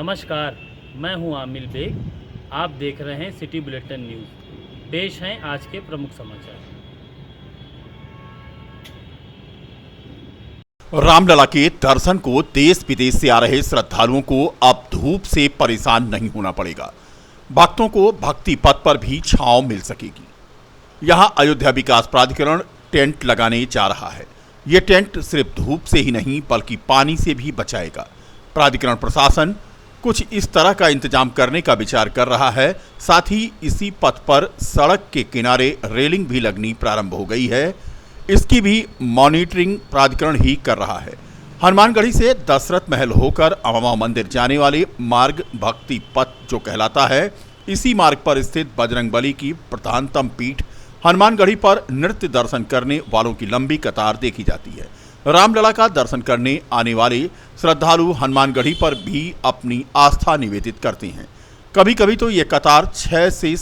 नमस्कार, मैं हूं आमिल बेग। आप देख रहे हैं सिटी बुलेटिन न्यूज़। पेश हैं आज के प्रमुख समाचार। रामलला के दर्शन को देश विदेश से आ रहे श्रद्धालुओं को अब धूप से परेशान नहीं होना पड़ेगा। भक्तों को भक्ति पथ पर भी छांव मिल सकेगी। यहां अयोध्या विकास प्राधिकरण टेंट लगाने जा रहा है। ये टेंट सिर्फ धूप से ही नहीं बल्कि पानी से भी बचाएगा। प्राधिकरण प्रशासन कुछ इस तरह का इंतजाम करने का विचार कर रहा है। साथ ही इसी पथ पर सड़क के किनारे रेलिंग भी लगनी प्रारंभ हो गई है। इसकी भी मॉनिटरिंग प्राधिकरण ही कर रहा है। हनुमानगढ़ी से दशरथ महल होकर अमवा मंदिर जाने वाले मार्ग भक्ति पथ जो कहलाता है, इसी मार्ग पर स्थित बजरंगबली की प्रधानतम पीठ हनुमानगढ़ी पर नृत्य दर्शन करने वालों की लंबी कतार देखी जाती है। रामलला का दर्शन करने आने वाले श्रद्धालु हनुमानगढ़ी पर भी अपनी आस्था निवेदित करते हैं। कभी कभी तो ये कतार 600 से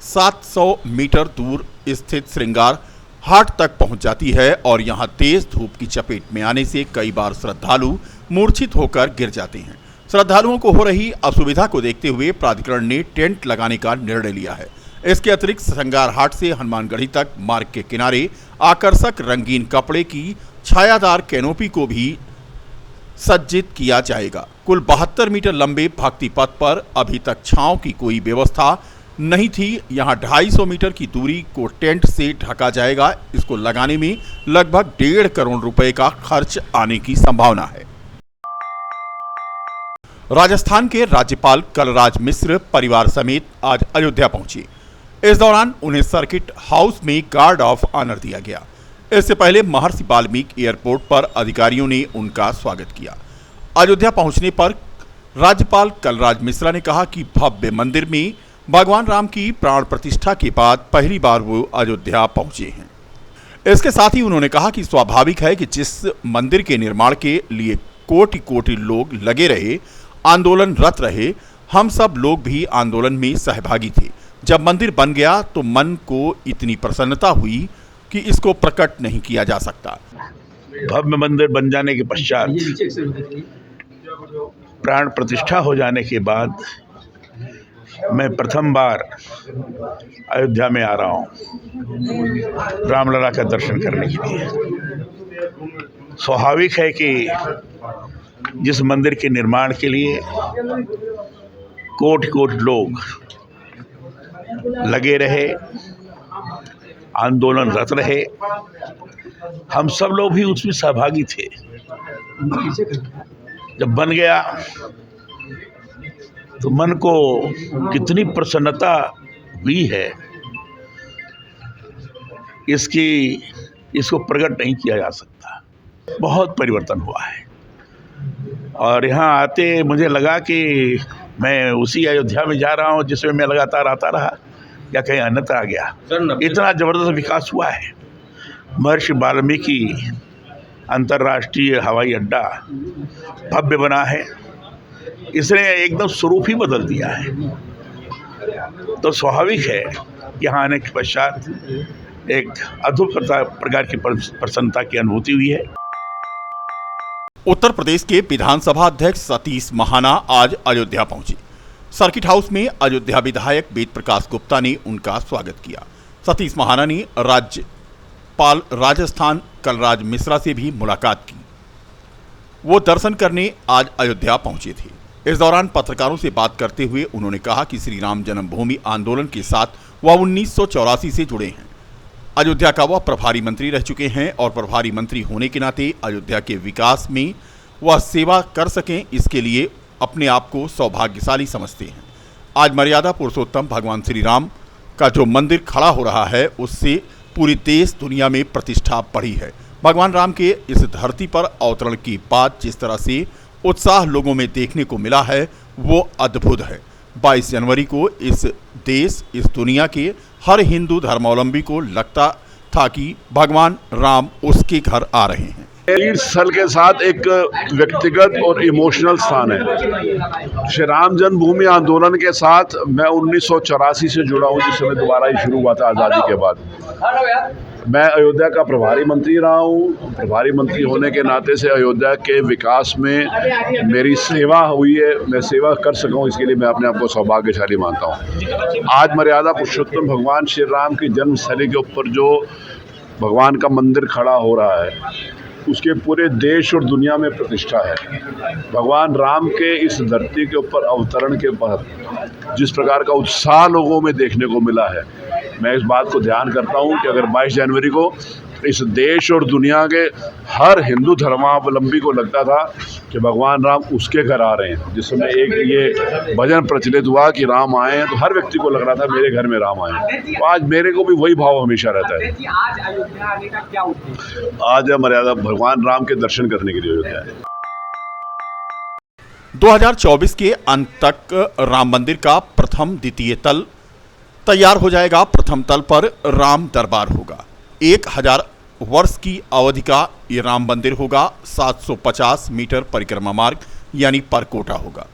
700 मीटर दूर स्थित श्रृंगार हाट तक पहुंच जाती है और यहां तेज धूप की चपेट में आने से कई बार श्रद्धालु मूर्छित होकर गिर जाते हैं। श्रद्धालुओं को हो रही असुविधा को देखते हुए प्राधिकरण ने टेंट लगाने का निर्णय लिया है। इसके अतिरिक्त श्रृंगार हाट से हनुमानगढ़ी तक मार्ग के किनारे आकर्षक रंगीन कपड़े की छायादार कैनोपी को भी सज्जित किया जाएगा। कुल 72 मीटर लंबे भक्ति पथ पर अभी तक छांव की कोई व्यवस्था नहीं थी। यहां 250 मीटर की दूरी को टेंट से ढका जाएगा। इसको लगाने में लगभग 1.5 करोड़ रुपए का खर्च आने की संभावना है। राजस्थान के राज्यपाल कलराज मिश्र परिवार समेत आज अयोध्या पहुंचे। इस दौरान उन्हें सर्किट हाउस में गार्ड ऑफ ऑनर दिया गया। इससे पहले महर्षि वाल्मीकि एयरपोर्ट पर अधिकारियों ने उनका स्वागत किया। अयोध्या पहुंचने पर राज्यपाल कलराज मिश्रा ने कहा कि भव्य मंदिर में भगवान राम की प्राण प्रतिष्ठा के बाद पहली बार वो अयोध्या पहुंचे हैं। इसके साथ ही उन्होंने कहा कि स्वाभाविक है कि जिस मंदिर के निर्माण के लिए कोटि कोटि लोग लगे रहे, आंदोलनरत रहे, हम सब लोग भी आंदोलन में सहभागी थे। जब मंदिर बन गया तो मन को इतनी प्रसन्नता हुई कि इसको प्रकट नहीं किया जा सकता। भव्य मंदिर बन जाने के पश्चात प्राण प्रतिष्ठा हो जाने के बाद मैं प्रथम बार अयोध्या में आ रहा हूँ रामलला का दर्शन करने के लिए। स्वाभाविक है कि जिस मंदिर के निर्माण के लिए कोटि कोटि लोग लगे रहे, आंदोलनरत रहे, हम सब लोग भी उसमें सहभागी थे। जब बन गया तो मन को कितनी प्रसन्नता हुई है, इसको प्रकट नहीं किया जा सकता। बहुत परिवर्तन हुआ है और यहाँ आते मुझे लगा कि मैं उसी अयोध्या में जा रहा हूँ जिसमें मैं लगातार आता रहा या कहीं अन्यत्र आ गया। इतना जबरदस्त विकास हुआ है। महर्षि वाल्मीकि अंतर्राष्ट्रीय हवाई अड्डा भव्य बना है। इसने एकदम स्वरूप ही बदल दिया है। तो स्वाभाविक है यहाँ आने के पश्चात एक अद्भुत प्रकार की प्रसन्नता की अनुभूति हुई है। उत्तर प्रदेश के विधानसभा अध्यक्ष सतीश महाना आज अयोध्या पहुंचे। सर्किट हाउस में अयोध्या विधायक वेद प्रकाश गुप्ता ने उनका स्वागत किया। सतीश महाना ने राज्यपाल राजस्थान कलराज मिश्रा से भी मुलाकात की। वो दर्शन करने आज अयोध्या पहुंचे थे। इस दौरान पत्रकारों से बात करते हुए उन्होंने कहा कि श्री राम जन्मभूमि आंदोलन के साथ वह 1984 से जुड़े हैं। अयोध्या का वह प्रभारी मंत्री रह चुके हैं और प्रभारी मंत्री होने के नाते अयोध्या के विकास में वह सेवा कर सकें, इसके लिए अपने आप को सौभाग्यशाली समझते हैं। आज मर्यादा पुरुषोत्तम भगवान श्री राम का जो मंदिर खड़ा हो रहा है, उससे पूरी देश दुनिया में प्रतिष्ठा बढ़ी है। भगवान राम के इस धरती पर अवतरण की बाद जिस तरह से उत्साह लोगों में देखने को मिला है, वो अद्भुत है। 22 जनवरी को इस देश, इस दुनिया के हर हिंदू धर्मावलंबी को लगता था कि भगवान राम उसके घर आ रहे हैं। तीर्थ स्थल के साथ एक व्यक्तिगत और इमोशनल स्थान है। श्री राम जन्मभूमि आंदोलन के साथ मैं 1984 से जुड़ा हूँ, जिस समय दोबारा ही शुरू हुआ था आज़ादी के बाद। मैं अयोध्या का प्रभारी मंत्री रहा हूँ। प्रभारी मंत्री होने के नाते से अयोध्या के विकास में मेरी सेवा हुई है, मैं सेवा कर सका हूँ, इसके लिए मैं अपने आप को सौभाग्यशाली मानता हूँ। आज मर्यादा पुरुषोत्तम भगवान श्री राम की जन्मस्थली के ऊपर जो भगवान का मंदिर खड़ा हो रहा है, उसके पूरे देश और दुनिया में प्रतिष्ठा है। भगवान राम के इस धरती के ऊपर अवतरण के बाद जिस प्रकार का उत्साह लोगों में देखने को मिला है, मैं इस बात को ध्यान करता हूं कि अगर 22 जनवरी को इस देश और दुनिया के हर हिंदू धर्मावलंबी को लगता था कि भगवान राम उसके घर आ रहे हैं, जिस समय एक ये भजन प्रचलित हुआ कि राम आए हैं, तो हर व्यक्ति को लग रहा था मेरे घर में राम आए हैं। तो आज मेरे को भी वही भाव हमेशा रहता है। आज अयोध्या आने का क्या उद्देश्य? आज मर्यादा भगवान राम के दर्शन करने के लिए अयोध्या है। 2024 के अंत तक राम मंदिर का प्रथम द्वितीय तल तैयार हो जाएगा। प्रथम तल पर राम दरबार होगा। 1000 वर्ष की अवधि का ये राम मंदिर होगा। 750 मीटर परिक्रमा मार्ग यानी परकोटा होगा।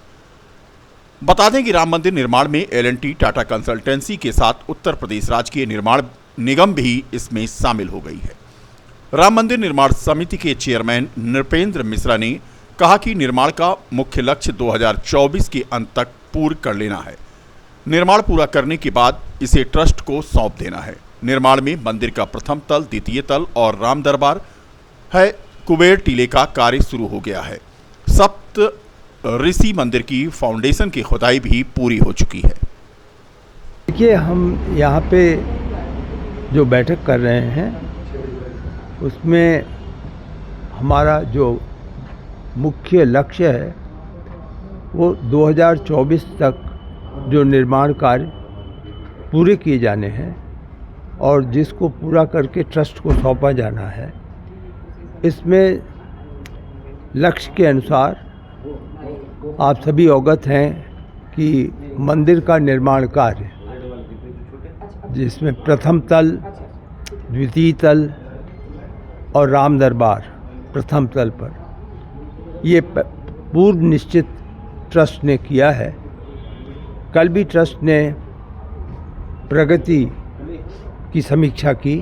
बता दें कि राम मंदिर निर्माण में L&T टाटा कंसल्टेंसी के साथ उत्तर प्रदेश राज्य के निर्माण निगम भी इसमें शामिल हो गई है। राम मंदिर निर्माण समिति के चेयरमैन नृपेंद्र मिश्रा ने कहा कि निर्माण का मुख्य लक्ष्य 2024 के अंत तक पूर्ण कर लेना है। निर्माण पूरा करने के बाद इसे ट्रस्ट को सौंप देना है। निर्माण में मंदिर का प्रथम तल, द्वितीय तल और राम दरबार है। कुबेर टीले का कार्य शुरू हो गया है। सप्त ऋषि मंदिर की फाउंडेशन की खुदाई भी पूरी हो चुकी है। देखिए, हम यहाँ पे जो बैठक कर रहे हैं उसमें हमारा जो मुख्य लक्ष्य है वो 2024 तक जो निर्माण कार्य पूरे किए जाने हैं और जिसको पूरा करके ट्रस्ट को सौंपा जाना है। इसमें लक्ष्य के अनुसार आप सभी अवगत हैं कि मंदिर का निर्माण कार्य, जिसमें प्रथम तल, द्वितीय तल और राम दरबार प्रथम तल पर, ये पूर्व निश्चित ट्रस्ट ने किया है। कल भी ट्रस्ट ने प्रगति की समीक्षा की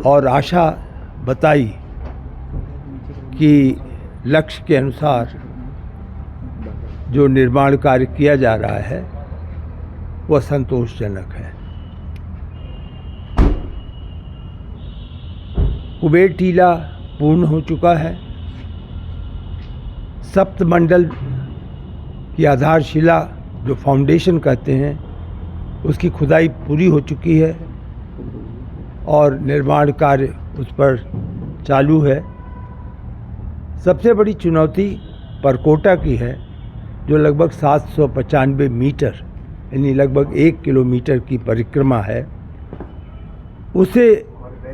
और आशा बताई कि लक्ष्य के अनुसार जो निर्माण कार्य किया जा रहा है वह संतोषजनक है। कुबेर टीला पूर्ण हो चुका है। सप्तमंडल की आधारशिला जो फाउंडेशन कहते हैं उसकी खुदाई पूरी हो चुकी है और निर्माण कार्य उस पर चालू है। सबसे बड़ी चुनौती परकोटा की है, जो लगभग 795 मीटर यानी लगभग 1 किलोमीटर की परिक्रमा है। उसे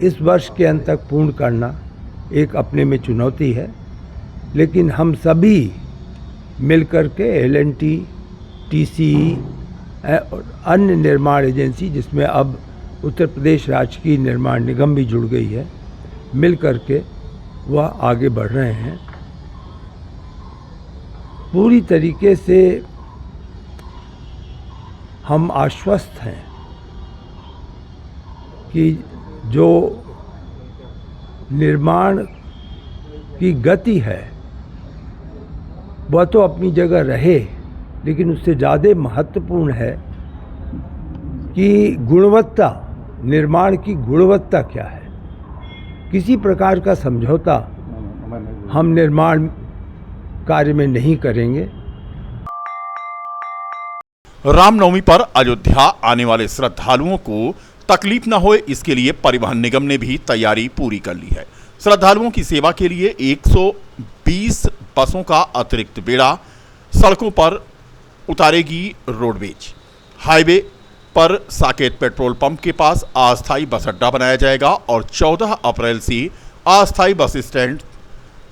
इस वर्ष के अंत तक पूर्ण करना एक अपने में चुनौती है, लेकिन हम सभी मिलकर के L&T, TCE और अन्य निर्माण एजेंसी, जिसमें अब उत्तर प्रदेश राज्य की निर्माण निगम भी जुड़ गई है, मिल कर के वह आगे बढ़ रहे हैं। पूरी तरीके से हम आश्वस्त हैं कि जो निर्माण की गति है वह तो अपनी जगह रहे, लेकिन उससे ज़्यादा महत्वपूर्ण है कि गुणवत्ता, निर्माण की गुणवत्ता क्या है। किसी प्रकार का समझौता हम निर्माण कार्य में नहीं करेंगे। रामनवमी पर अयोध्या आने वाले श्रद्धालुओं को तकलीफ न हो, इसके लिए परिवहन निगम ने भी तैयारी पूरी कर ली है। श्रद्धालुओं की सेवा के लिए 120 बसों का अतिरिक्त बेड़ा सड़कों पर उतारेगी रोडवेज। हाईवे पर साकेत पेट्रोल पंप के पास अस्थायी बस अड्डा बनाया जाएगा और 14 अप्रैल से अस्थायी बस स्टैंड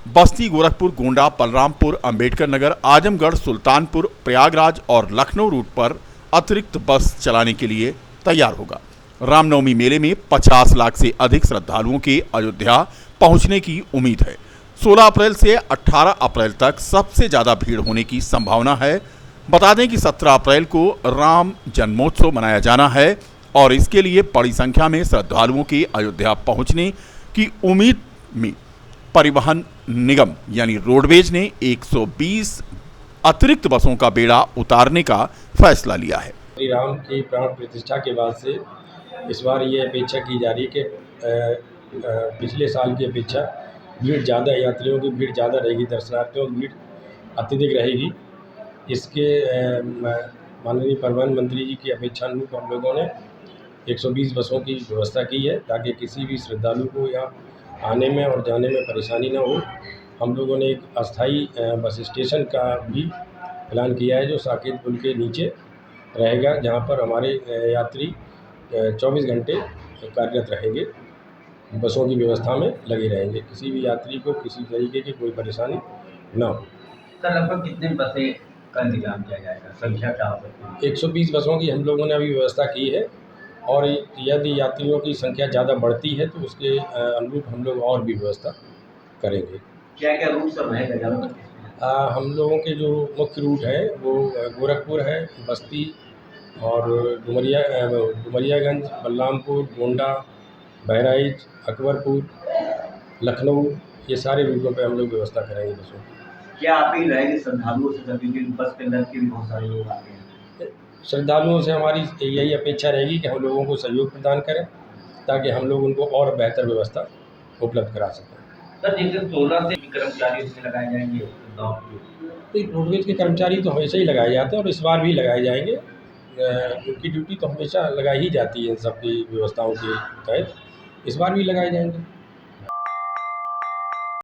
बस्ती, गोरखपुर, गोंडा, बलरामपुर, अंबेडकर नगर, आजमगढ़, सुल्तानपुर, प्रयागराज और लखनऊ रूट पर अतिरिक्त बस चलाने के लिए तैयार होगा। रामनवमी मेले में 50 लाख से अधिक श्रद्धालुओं के अयोध्या पहुंचने की उम्मीद है। 16 अप्रैल से 18 अप्रैल तक सबसे ज़्यादा भीड़ होने की संभावना है। बता दें कि 17 अप्रैल को राम जन्मोत्सव मनाया जाना है और इसके लिए बड़ी संख्या में श्रद्धालुओं के अयोध्या पहुंचने की उम्मीद में परिवहन निगम यानी रोडवेज ने 120 अतिरिक्त बसों का बेड़ा उतारने का फैसला लिया है। श्री राम की प्राण प्रतिष्ठा के बाद से इस बार ये अपेक्षा की जा रही है कि पिछले साल की अपेक्षा भीड़ ज़्यादा, यात्रियों की भीड़ ज़्यादा रहेगी, दर्शनार्थियों की भीड़ अत्यधिक रहेगी। इसके माननीय परिवहन मंत्री जी की अपेक्षानुरूप हम लोगों ने 120 बसों की व्यवस्था की है ताकि किसी भी श्रद्धालु को यहाँ आने में और जाने में परेशानी न हो। हम लोगों ने एक अस्थाई बस स्टेशन का भी ऐलान किया है जो साकेत पुल के नीचे रहेगा, जहाँ पर हमारे यात्री 24 घंटे कार्यरत रहेंगे, बसों की व्यवस्था में लगे रहेंगे, किसी भी यात्री को किसी तरीके की कोई परेशानी न हो। सर लगभग कितने बसें का इंतजाम किया जाएगा, संख्या क्या हो सकती है? 120 बसों की हम लोगों ने अभी व्यवस्था की है और यदि यात्रियों की संख्या ज़्यादा बढ़ती है तो उसके अनुरूप हम लोग और भी व्यवस्था करेंगे। क्या क्या रूट सब रहेगा ज़्यादा? हम लोगों के जो मुख्य रूट है वो गोरखपुर है, बस्ती और डुमरियागंज, बलरामपुर, गोंडा, बहराइच, अकबरपुर, लखनऊ, ये सारे रूटों पे हम लोग व्यवस्था करेंगे बसों की। क्या अपील रहेगी श्रद्धालुओं से, क्योंकि बस के अंदर के भी बहुत सारे लोग आते हैं? श्रद्धालुओं से हमारी यही अपेक्षा रहेगी कि हम लोगों को सहयोग प्रदान करें ताकि हम लोग उनको और बेहतर व्यवस्था उपलब्ध करा सकें। सर जैसे 16 से कर्मचारी उसमें लगाए जाएंगे गाँव के, तो रोडवेज के कर्मचारी तो हमेशा ही लगाए जाते हैं और इस बार भी लगाए जाएंगे। उनकी ड्यूटी तो हमेशा लगाई ही जाती है इन सब की व्यवस्थाओं के तहत, इस बार भी लगाए जाएंगे।